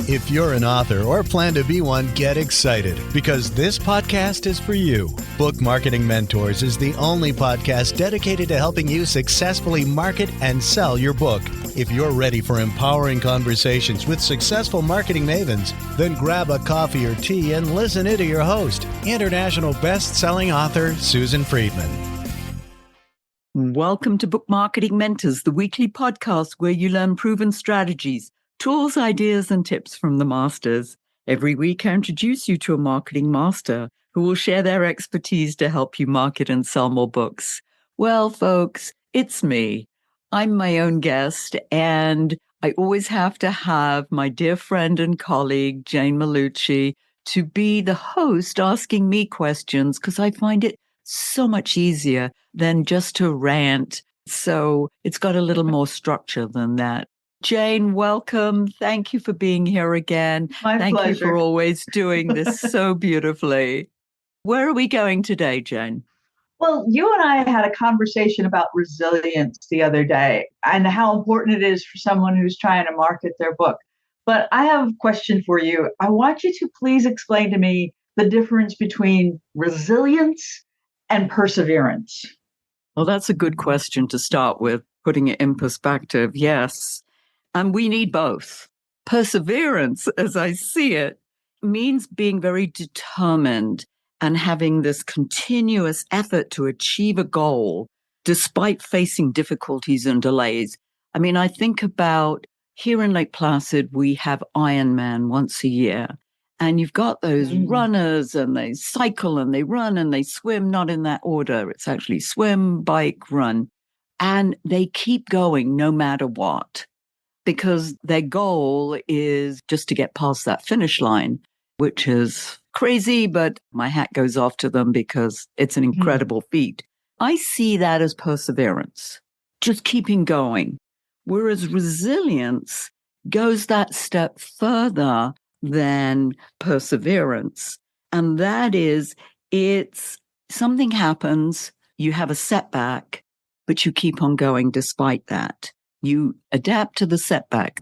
If you're an author or plan to be one, get excited because this podcast is for you. Book Marketing Mentors is the only podcast dedicated to helping you successfully market and sell your book. If you're ready for empowering conversations with successful marketing mavens, then grab a coffee or tea and listen in to your host, international best-selling author Susan Friedman. Welcome to Book Marketing Mentors, the weekly podcast where you learn proven strategies, tools, ideas, and tips from the masters. Every week, I introduce you to a marketing master who will share their expertise to help you market and sell more books. Well, folks, it's me. I'm my own guest, and I always have to have my dear friend and colleague, Jane Malucci, to be the host asking me questions because I find it so much easier than just to rant. So it's got a little more structure than that. Jane, welcome. Thank you for being here again. Thank you for always doing this so beautifully. Where are we going today, Jane? Well, you and I had a conversation about resilience the other day and how important it is for someone who's trying to market their book. But I have a question for you. I want you to please explain to me the difference between resilience and perseverance. Well, that's a good question to start with, putting it in perspective. Yes. And we need both. Perseverance, as I see it, means being very determined and having this continuous effort to achieve a goal despite facing difficulties and delays. I mean, I think about here in Lake Placid, we have Ironman once a year. And you've got those runners and they cycle and they run and they swim, not in that order. It's actually swim, bike, run. And they keep going no matter what, because their goal is just to get past that finish line, which is crazy, but my hat goes off to them because it's an incredible feat. I see that as perseverance, just keeping going. Whereas resilience goes that step further than perseverance. And that is, it's something happens, you have a setback, but you keep on going despite that. You adapt to the setback.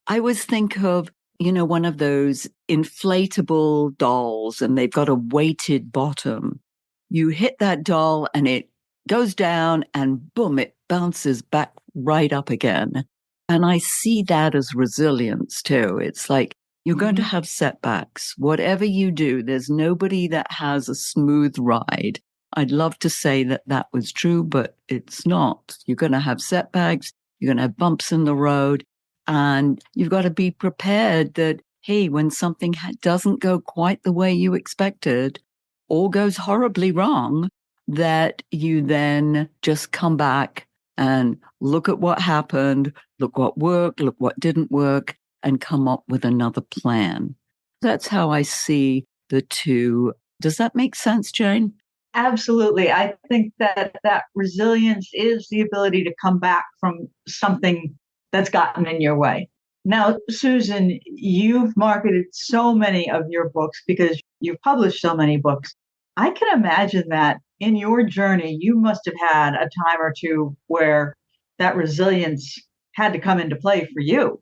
I always think of, one of those inflatable dolls and they've got a weighted bottom. You hit that doll and it goes down and boom, it bounces back right up again. And I see that as resilience too. It's like, you're going to have setbacks. Whatever you do, there's nobody that has a smooth ride. I'd love to say that that was true, but it's not. You're going to have setbacks. You're going to have bumps in the road. And you've got to be prepared that, hey, when something doesn't go quite the way you expected or goes horribly wrong, that you then just come back and look at what happened, look what worked, look what didn't work, and come up with another plan. That's how I see the two. Does that make sense, Jane? Absolutely. I think that resilience is the ability to come back from something that's gotten in your way. Now, Susan, you've marketed so many of your books because you've published so many books. I can imagine that in your journey, you must have had a time or two where that resilience had to come into play for you.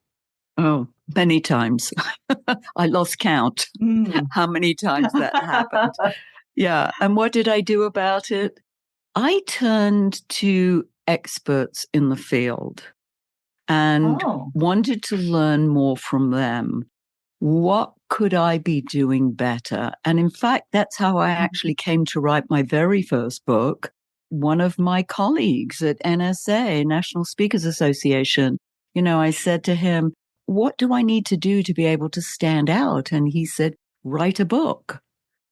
Oh, many times. I lost count how many times that happened. Yeah. And what did I do about it? I turned to experts in the field and wanted to learn more from them. What could I be doing better? And in fact, that's how I actually came to write my very first book. One of my colleagues at NSA, National Speakers Association, I said to him, what do I need to do to be able to stand out? And he said, write a book.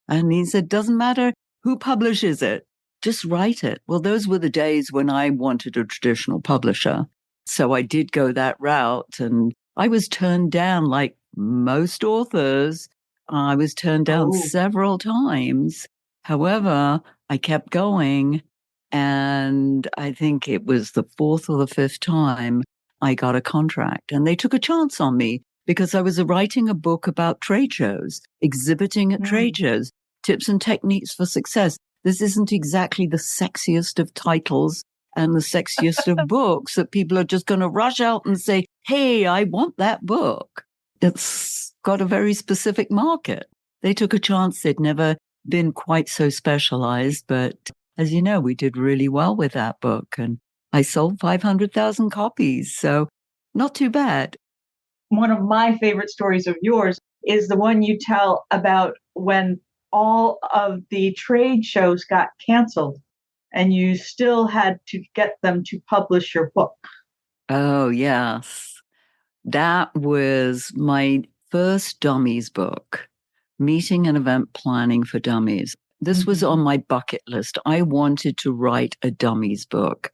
And he said, doesn't matter who publishes it, just write it. Well, those were the days when I wanted a traditional publisher. So I did go that route. And I was turned down like most authors. I was turned down several times. However, I kept going. And I think it was the fourth or the fifth time I got a contract, and they took a chance on me because I was writing a book about trade shows, exhibiting at trade shows, tips and techniques for success. This isn't exactly the sexiest of titles and the sexiest of books that people are just going to rush out and say, hey, I want that book. it's got a very specific market. They took a chance. They'd never been quite so specialized, but as you know, we did really well with that book, and I sold 500,000 copies. So not too bad. One of my favorite stories of yours is the one you tell about when all of the trade shows got canceled and you still had to get them to publish your book. Oh, yes. That was my first dummies book, Meeting and Event Planning for Dummies. This was on my bucket list. I wanted to write a dummies book.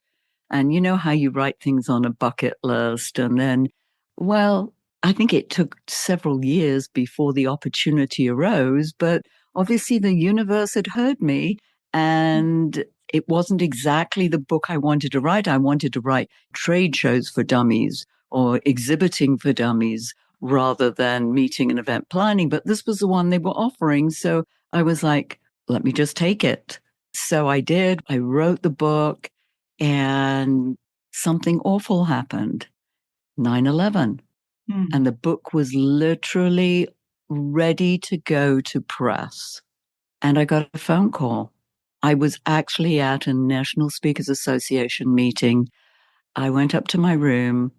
And you know how you write things on a bucket list. And then, well, I think it took several years before the opportunity arose, but obviously the universe had heard me, and it wasn't exactly the book I wanted to write. I wanted to write trade shows for dummies or exhibiting for dummies rather than meeting and event planning. But this was the one they were offering. So I was like, let me just take it. So I did. I wrote the book, and something awful happened, 9/11. And the book was literally ready to go to press. And I got a phone call. I was actually at a National Speakers Association meeting. I went up to my room,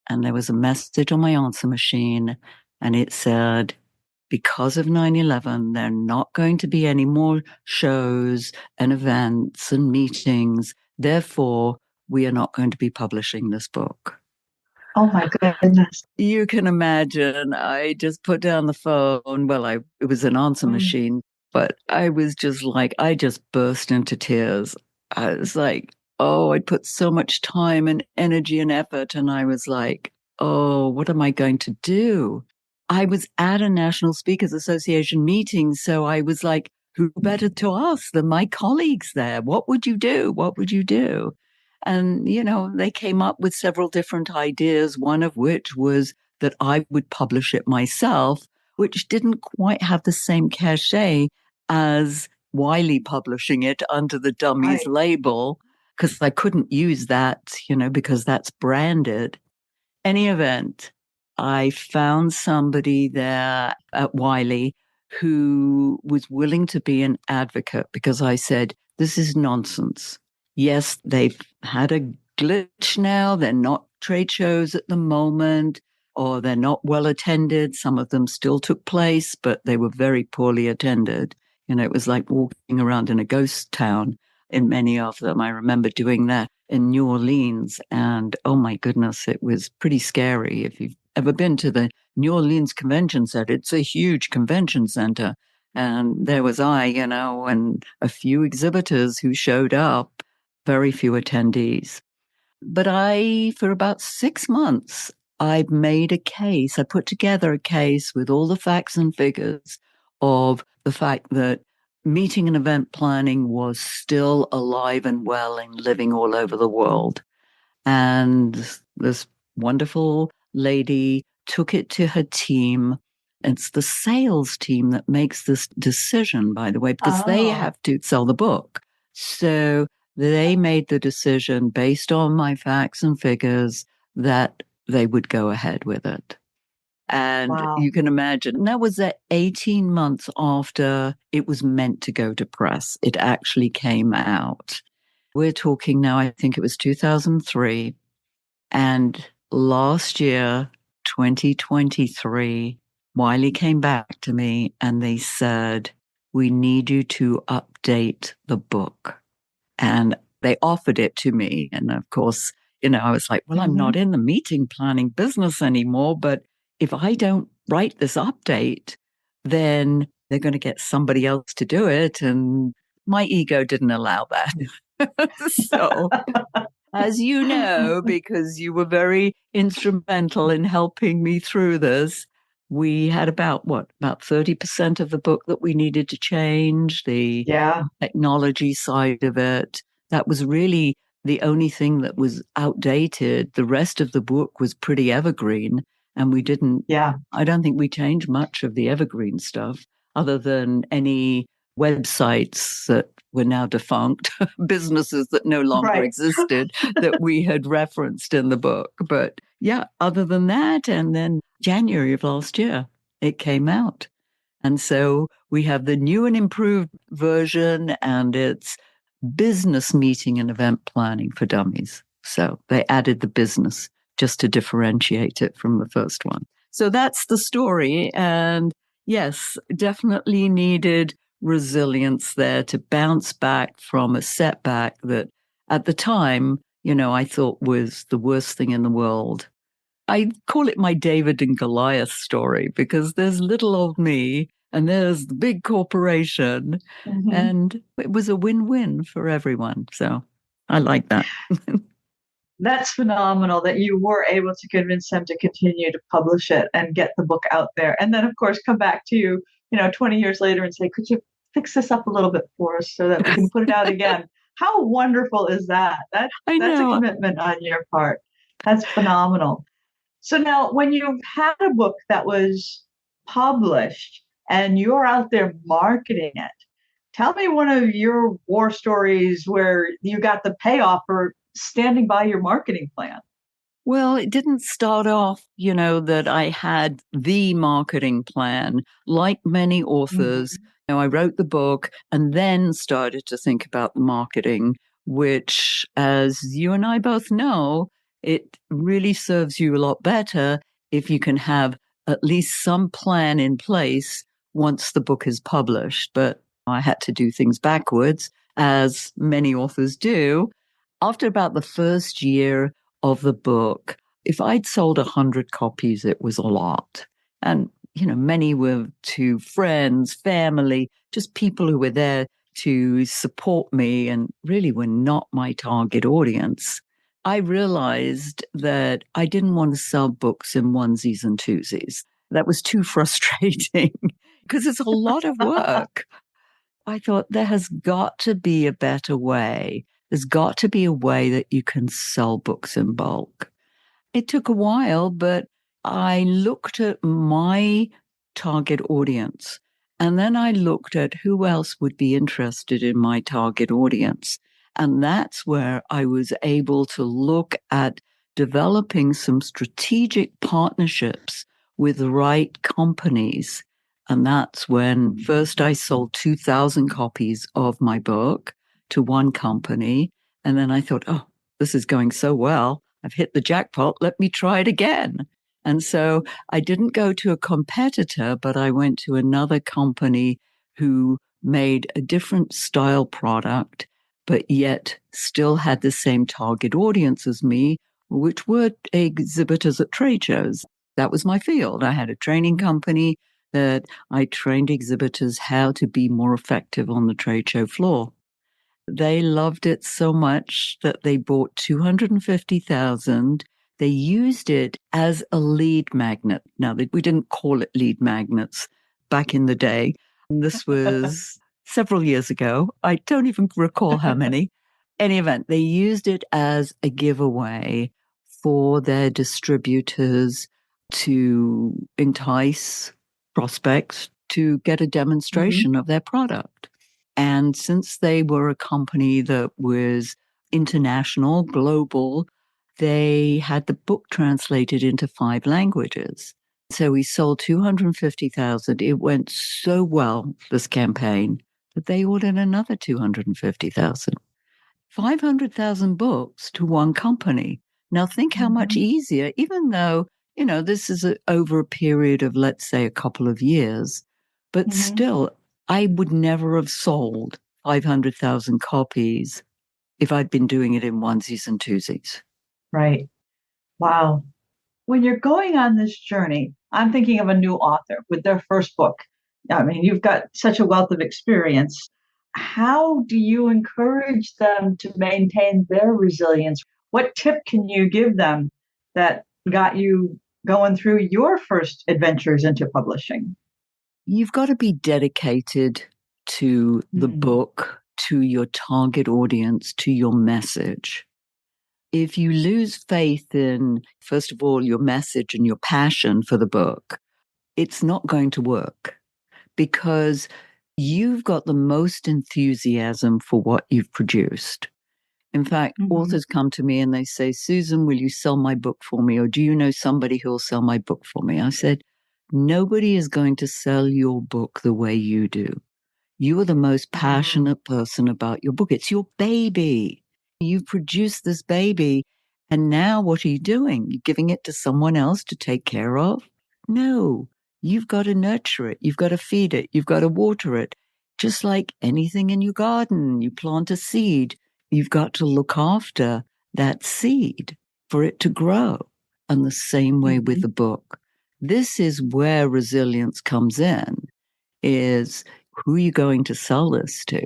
and there was a message on my answer machine, and it said, because of 9/11, there are not going to be any more shows and events and meetings. Therefore, we are not going to be publishing this book. Oh my goodness. You can imagine, I just put down the phone. Well, it was an answer machine, but I was just like, I just burst into tears. I was like, oh, I'd put so much time and energy and effort. And I was like, oh, what am I going to do? I was at a National Speakers Association meeting. So I was like, who better to ask than my colleagues there? What would you do? What would you do? And, you know, they came up with several different ideas, one of which was that I would publish it myself, which didn't quite have the same cachet as Wiley publishing it under the Dummies label, because I couldn't use that, you know, because that's branded. Any event, I found somebody there at Wiley who was willing to be an advocate, because I said, this is nonsense. Yes, they've had a glitch now. They're not trade shows at the moment, or they're not well attended. Some of them still took place, but they were very poorly attended. You know, it was like walking around in a ghost town in many of them. I remember doing that in New Orleans, and oh my goodness, it was pretty scary. If you've ever been to the New Orleans Convention Center, it's a huge convention center. And there was I, you know, and a few exhibitors who showed up, very few attendees. But for about 6 months, I made a case. I put together a case with all the facts and figures of the fact that meeting and event planning was still alive and well and living all over the world. And this wonderful lady took it to her team. It's the sales team that makes this decision, by the way, because they have to sell the book. So they made the decision based on my facts and figures that they would go ahead with it. And you can imagine, that was 18 months after it was meant to go to press. It actually came out. We're talking now, I think it was 2003. And last year, 2023, Wiley came back to me and they said, we need you to update the book. And they offered it to me. And of course, you know, I was like, well, I'm not in the meeting planning business anymore, but if I don't write this update, then they're going to get somebody else to do it. And my ego didn't allow that. So, as you know, because you were very instrumental in helping me through this, we had about 30% of the book that we needed to change, the technology side of it. That was really the only thing that was outdated. The rest of the book was pretty evergreen. And we didn't, I don't think we changed much of the evergreen stuff other than any websites that were now defunct, businesses that no longer existed that we had referenced in the book. But yeah, other than that, and then January of last year, it came out. And so we have the new and improved version, and it's business meeting and event planning for dummies. So they added the business just to differentiate it from the first one. So that's the story. And yes, definitely needed resilience there to bounce back from a setback that at the time, I thought was the worst thing in the world. I call it my David and Goliath story because there's little old me and there's the big corporation. Mhm. And it was a win-win for everyone. So I like that. That's phenomenal that you were able to convince them to continue to publish it and get the book out there. And then, of course, come back to you, 20 years later and say, could you fix this up a little bit for us so that we can put it out again? How wonderful is that? I That's a know. commitment on your part. That's phenomenal. So now, when you've had a book that was published and you're out there marketing it, tell me one of your war stories where you got the payoff for standing by your marketing plan. Well, it didn't start off, that I had the marketing plan. Like many authors, Mhm. I wrote the book and then started to think about the marketing, which, as you and I both know, it really serves you a lot better if you can have at least some plan in place once the book is published. But I had to do things backwards, as many authors do. After about the first year of the book, if I'd sold 100 copies, it was a lot. And, many were to friends, family, just people who were there to support me and really were not my target audience. I realized that I didn't want to sell books in onesies and twosies. That was too frustrating because it's a lot of work. I thought there has got to be a better way. There's got to be a way that you can sell books in bulk. It took a while, but I looked at my target audience and then I looked at who else would be interested in my target audience. And that's where I was able to look at developing some strategic partnerships with the right companies. And that's when first I sold 2,000 copies of my book to one company. And then I thought, oh, this is going so well. I've hit the jackpot. Let me try it again. And so I didn't go to a competitor, but I went to another company who made a different style product, but yet still had the same target audience as me, which were exhibitors at trade shows. That was my field. I had a training company that I trained exhibitors how to be more effective on the trade show floor. They loved it so much that they bought 250,000. They used it as a lead magnet. Now, we didn't call it lead magnets back in the day. This was several years ago. I don't even recall how many. Any event, they used it as a giveaway for their distributors to entice prospects to get a Mhm. demonstration of their product. And since they were a company that was international, global, they had the book translated into 5 languages. So we sold 250,000. It went so well, this campaign, that they ordered another 250,000. 500,000 books to one company. Now think how much Mhm. easier, even though, this is over a period of, let's say, a couple of years, but Mhm. still, I would never have sold 500,000 copies if I'd been doing it in onesies and twosies. Right. Wow. When you're going on this journey, I'm thinking of a new author with their first book. I mean, you've got such a wealth of experience. How do you encourage them to maintain their resilience? What tip can you give them that got you going through your first adventures into publishing? You've got to be dedicated to the Mm. book, to your target audience, to your message. If you lose faith in, first of all, your message and your passion for the book, it's not going to work because you've got the most enthusiasm for what you've produced. In fact, authors come to me and they say, Susan, will you sell my book for me? Or do you know somebody who'll sell my book for me? I said, nobody is going to sell your book the way you do. You are the most passionate person about your book. It's your baby. You produced this baby. And now what are you doing? You're giving it to someone else to take care of? No, you've got to nurture it. You've got to feed it. You've got to water it. Just like anything in your garden, you plant a seed. You've got to look after that seed for it to grow. And the same way with the book. This is where resilience comes in, is who are you going to sell this to?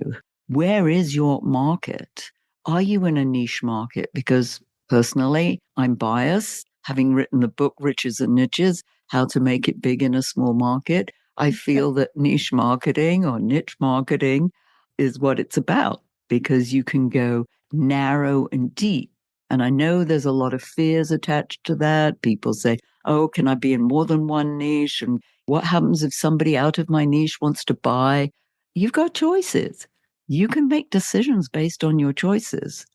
Where is your market? Are you in a niche market? Because personally, I'm biased. Having written the book, Riches and Niches, How to Make It Big in a Small Market, I feel that niche marketing or niche marketing is what it's about, because you can go narrow and deep. And I know there's a lot of fears attached to that. People say, oh, can I be in more than one niche? And what happens if somebody out of my niche wants to buy? You've got choices. You can make decisions based on your choices.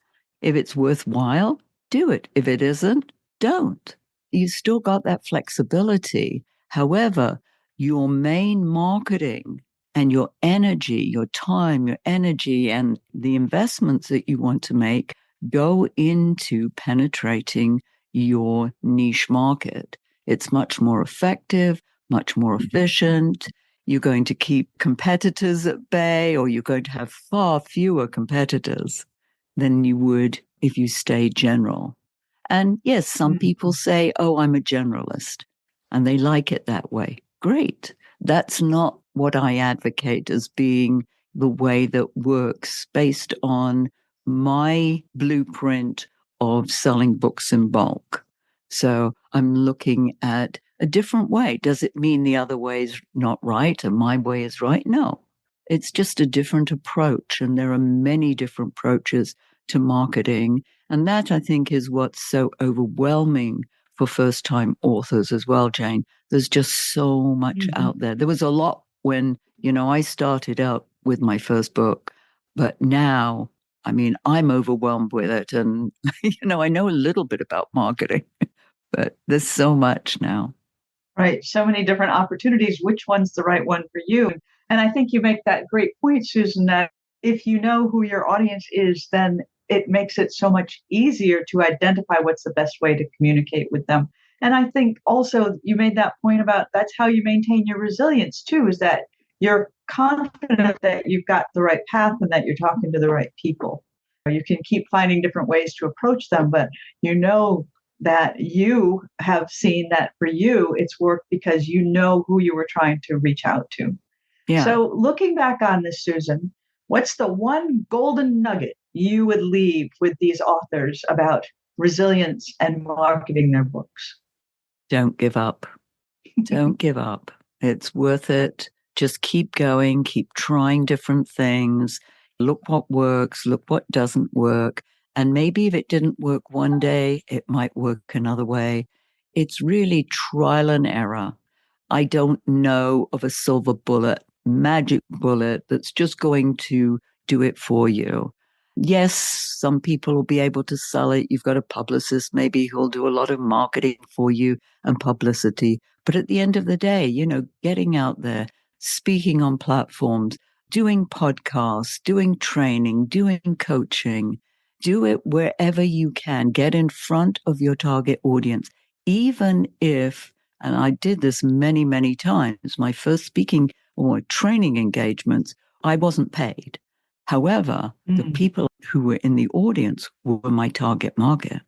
If it's worthwhile, do it. If it isn't, don't. You still got that flexibility. However, your main marketing and your energy, your time, your energy, and the investments that you want to make go into penetrating your niche market. It's much more effective, much more efficient. You're going to keep competitors at bay, or you're going to have far fewer competitors than you would if you stay general. And yes, some people say, oh, I'm a generalist, and they like it that way. Great. That's not what I advocate as being the way that works based on my blueprint of selling books in bulk. So I'm looking at a different way. Does it mean the other way is not right and my way is right? No, it's just a different approach. And there are many different approaches to marketing. And that, I think, is what's so overwhelming for first-time authors as well, Jane. There's just so much out there. There was a lot when, I started out with my first book, but now, I mean, I'm overwhelmed with it. And, I know a little bit about marketing, but there's so much now. Right. So many different opportunities. Which one's the right one for you? And I think you make that great point, Susan, that if you know who your audience is, then it makes it so much easier to identify what's the best way to communicate with them. And I think also you made that point about that's how you maintain your resilience too, is that you're confident that you've got the right path and that you're talking to the right people. You can keep finding different ways to approach them, but you know that you have seen that for you, it's worked because you know who you were trying to reach out to. Yeah. So looking back on this, Susan, what's the one golden nugget you would leave with these authors about resilience and marketing their books? Don't give up. Don't give up. It's worth it. Just keep going, keep trying different things. Look what works, look what doesn't work. And maybe if it didn't work one day, it might work another way. It's really trial and error. I don't know of a silver bullet, magic bullet that's just going to do it for you. Yes, some people will be able to sell it. You've got a publicist maybe who'll do a lot of marketing for you and publicity. But at the end of the day, getting out there, speaking on platforms, doing podcasts, doing training, doing coaching, do it wherever you can. Get in front of your target audience, even if, and I did this many, many times, my first speaking or training engagements, I wasn't paid. However, the people who were in the audience were my target market.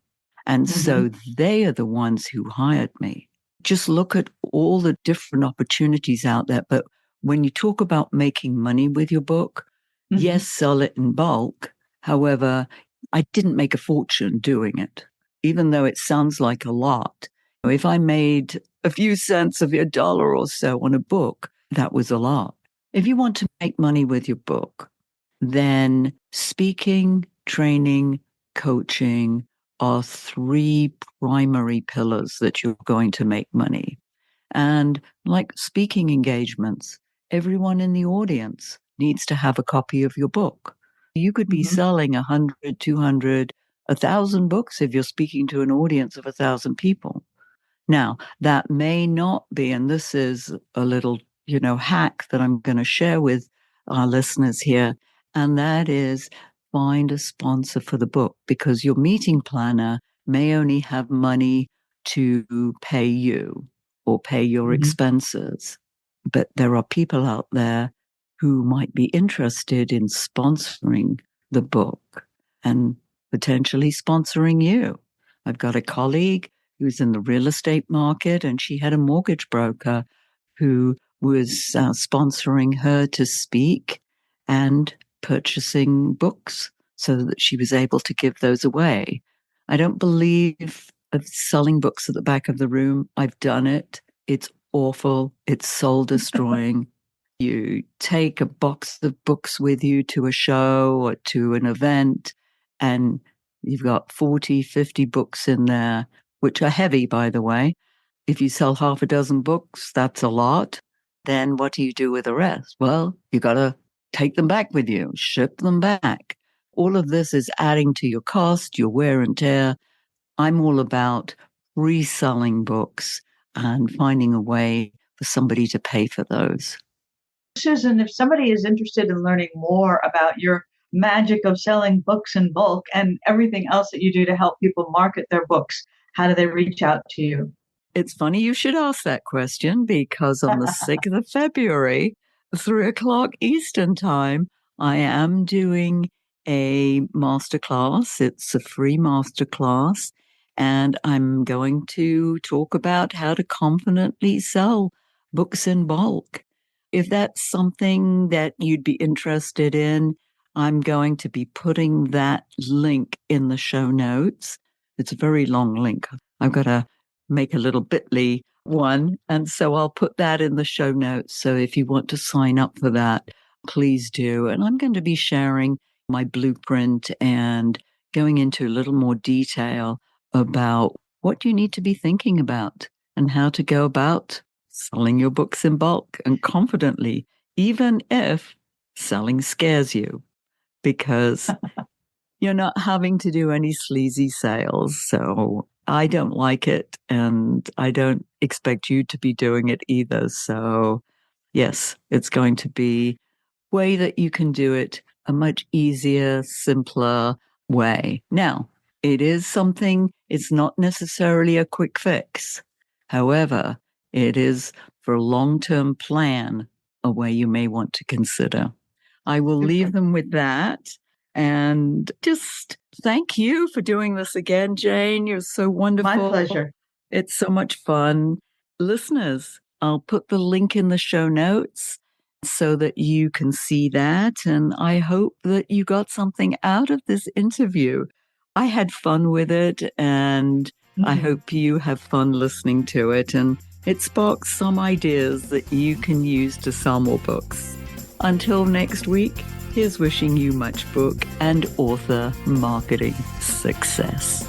And so they are the ones who hired me. Just look at all the different opportunities out there. But when you talk about making money with your book, yes, sell it in bulk. However, I didn't make a fortune doing it, even though it sounds like a lot. If I made a few cents of a dollar or so on a book, that was a lot. If you want to make money with your book, then speaking, training, coaching are three primary pillars that you're going to make money. And like speaking engagements, everyone in the audience needs to have a copy of your book. You could be selling 100, 200, 1,000 books if you're speaking to an audience of 1,000 people. Now, that may not be, and this is a little, hack that I'm going to share with our listeners here, and that is find a sponsor for the book, because your meeting planner may only have money to pay you or pay your expenses. But there are people out there who might be interested in sponsoring the book and potentially sponsoring you. I've got a colleague who's in the real estate market, and she had a mortgage broker who was sponsoring her to speak and purchasing books so that she was able to give those away. I don't believe of selling books at the back of the room. I've done it. It's awful. It's soul destroying. You take a box of books with you to a show or to an event, and you've got 40, 50 books in there, which are heavy, by the way. If you sell half a dozen books, that's a lot. Then what do you do with the rest? Well, you got to take them back with you, ship them back. All of this is adding to your cost, your wear and tear. I'm all about reselling books and finding a way for somebody to pay for those. Susan, if somebody is interested in learning more about your magic of selling books in bulk and everything else that you do to help people market their books, how do they reach out to you? It's funny you should ask that question, because on the 6th of February, 3:00 Eastern time, I am doing a masterclass. It's a free masterclass, and I'm going to talk about how to confidently sell books in bulk. If that's something that you'd be interested in, I'm going to be putting that link in the show notes. It's a very long link. I've got to make a little bit.ly one. And so I'll put that in the show notes. So if you want to sign up for that, please do. And I'm going to be sharing my blueprint and going into a little more detail about what you need to be thinking about and how to go about selling your books in bulk and confidently, even if selling scares you, because you're not having to do any sleazy sales. So I don't like it, and I don't expect you to be doing it either. So yes, it's going to be a way that you can do it a much easier, simpler way. Now, it is something, it's not necessarily a quick fix. However, it is for a long-term plan, a way you may want to consider. I will leave them with that. And just thank you for doing this again, Jane. You're so wonderful. My pleasure. It's so much fun. Listeners, I'll put the link in the show notes so that you can see that. And I hope that you got something out of this interview. I had fun with it, and I hope you have fun listening to it. And it sparks some ideas that you can use to sell more books. Until next week, here's wishing you much book and author marketing success.